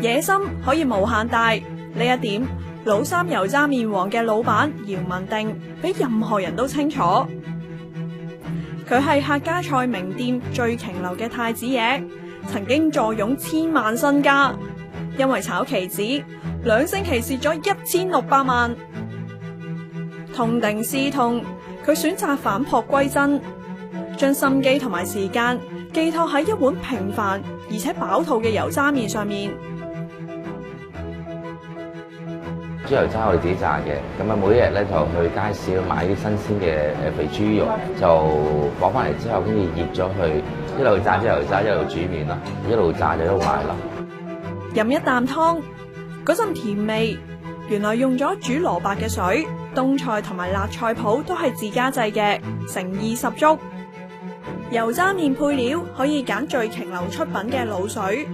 野心可以無限大，呢一點老三油渣麵王嘅老闆姚文定比任何人都清楚。佢係客家菜名店醉瓊樓嘅太子爺，曾經坐擁千萬身家，因為炒棋子2星期蝕咗1600萬。痛定思痛，佢選擇返璞歸真，將心機同埋時間寄託喺一碗平凡而且飽肚嘅油渣麵上面。豬油渣我哋自己炸嘅，咁啊每一日咧就去街市買啲新鮮嘅肥豬肉，就攞翻嚟之後，跟住醃咗去，一路炸豬油渣，一路煮麵咯，一路炸就一路賣咯。飲一啖湯，嗰陣甜味，原來用咗煮蘿蔔嘅水、冬菜同埋辣菜脯都係自家製嘅，誠意十足。油渣麵配料可以揀醉瓊樓出品嘅滷水，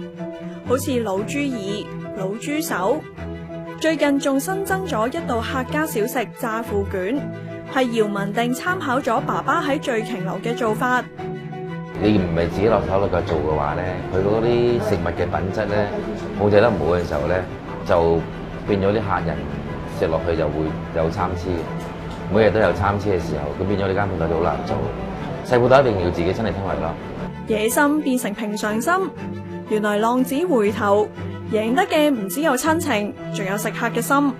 好似滷豬耳、滷豬手。最近仲新增咗一道客家小食炸腐卷，係姚文定參考咗爸爸喺醉瓊樓嘅做法。你唔係自己落手落腳做嘅話咧，佢嗰啲食物嘅品質咧控制得唔好嘅時候咧，就變咗啲客人食落去就會有參差，每日都有參差嘅時候，咁變咗呢間鋪頭就好難做。細鋪頭一定要自己親力親為咯。野心變成平常心，原來浪子回頭，贏得嘅唔只有親情，仲有食客嘅心。